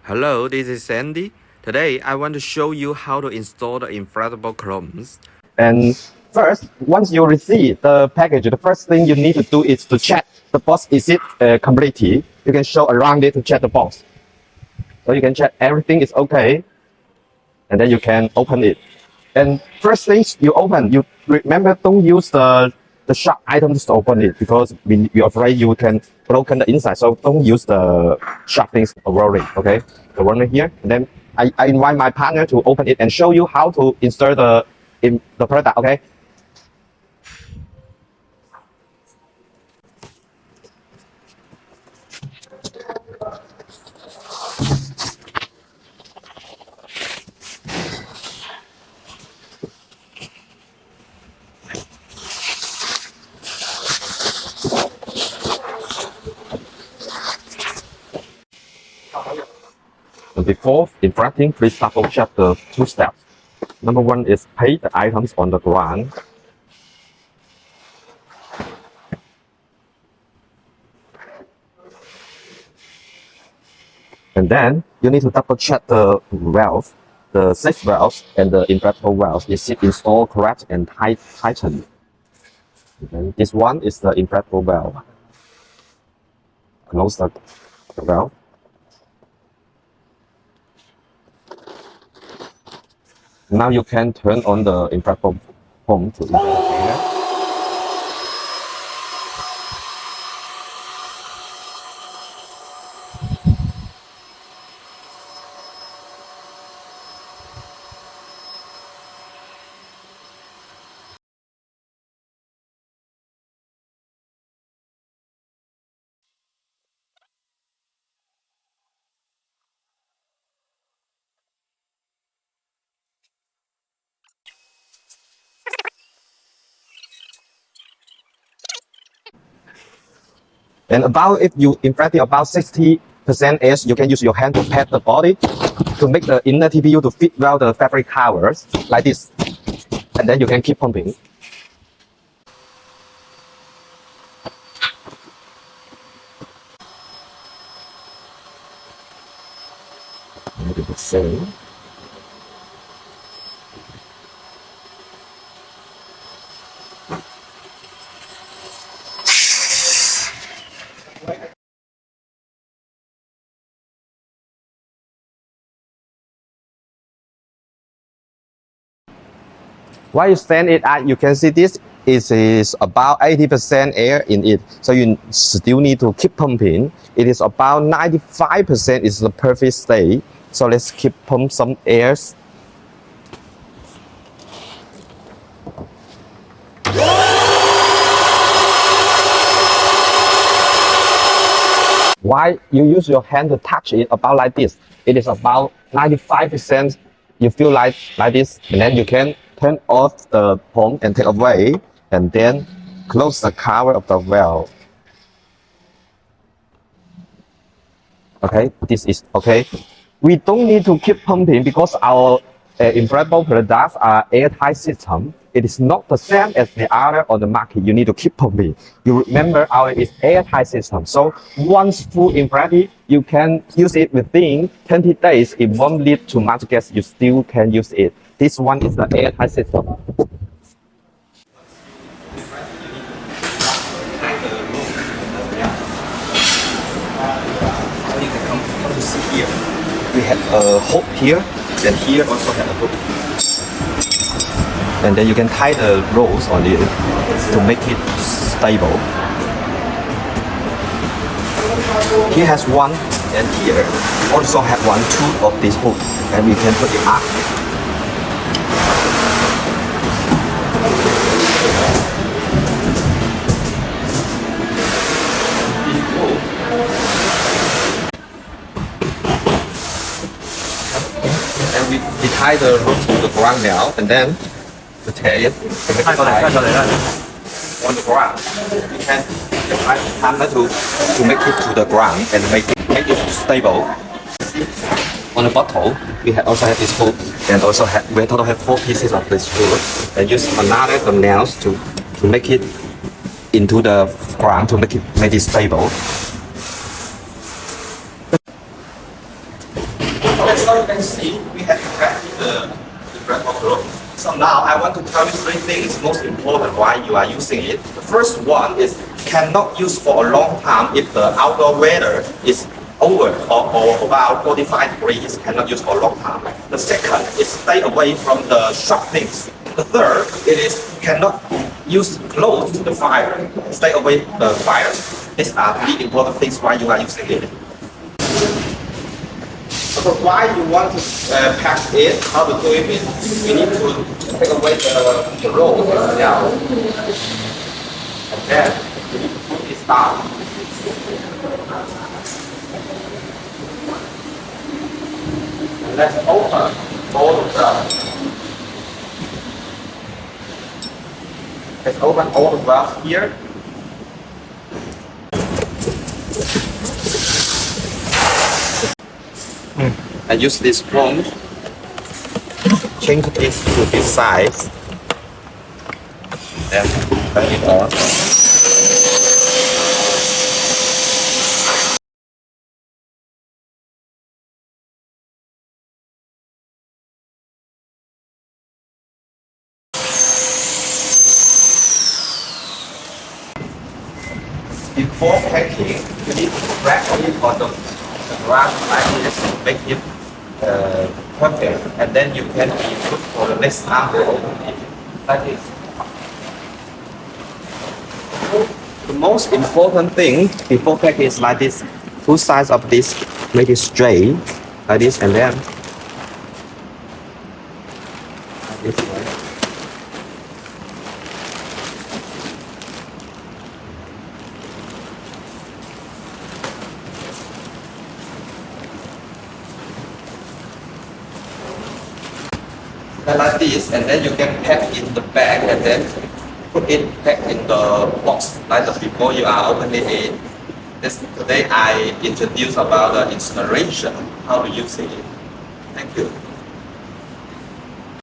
Hello, this is Sandy. Today, I want to show you how to install the inflatable chromes. And first, once you receive the package, the first thing you need to do is to check the box is it completely. You can show around it to check the box. So you can check everything is okay, and then you can open it. And first things you open, you remember don't use the sharp items to open it because we're afraid you can broken the inside. So don't use the sharp things rolling. Okay, the one right here. And then I invite my partner to open it and show you how to insert the product. Okay. Before inflating, please double check the two steps. Number one is place the items on the ground. And then you need to double check the valve, the safe valve and the inflatable valve. Is it installed correct and tightened? Okay. This one is the inflatable valve. Close the valve. Now you can turn on the inflatable pump to inflate the air. And about if you inflating about 60% air, you can use your hand to pat the body to make the inner TPU to fit well the fabric covers like this. And then you can keep pumping. Maybe the same. While you stand it out, you can see this is about 80% air in it. So you still need to keep pumping. It is about 95% is the perfect state. So let's keep pump some airs. Why you use your hand to touch it about like this? It is about 95%. You feel like this, and then you can turn off the pump and take away, and then close the cover of the valve. Okay, this is okay. We don't need to keep pumping because our inflatable products are airtight system. It is not the same as the other on the market. You need to keep pumping. You remember our is airtight system. So once full inflated, you can use it within 20 days. It won't lead to much gas. You still can use it. This one is the airtight system. Come to see here. We have a hook here, and here also have a hook. And then you can tie the ropes on it to make it stable. Here has one, and here also have two of this hook, and we can put it up. And we tie the rope to the ground now, and then the tail on the ground. You can apply hammer to make it to the ground and make it stable. On the bottle, we also have this hook, and also we total have 4 pieces of this hook, and use another nails to make it into the ground to make it stable. So you can see we have cracked the inflatable chrome. So now I want to tell you three things most important why you are using it. The first one is cannot use for a long time if the outdoor weather is over or about 45 degrees, cannot use for a long time. The second is stay away from the sharp things. The third, it is cannot use close to the fire, stay away the fire. These are three important things why you are using it. So why you want to pack it, how to do it, we need to take away the roll down. And then we need to put this down. And let's open all of them. Let's open all the valves here. And use this pump, change it to this size, and turn it on. Before packing, you need to crack it on the ground like this to make it perfect, and then you can be good for the next time to open it like this. The most important thing before packing is like this. Two sides of this make it straight like this, and then like this way. Like this, and then you can pack in the bag and then put it back in the box like the before you are opening it. Today I introduce about the installation, how to use it. Thank you.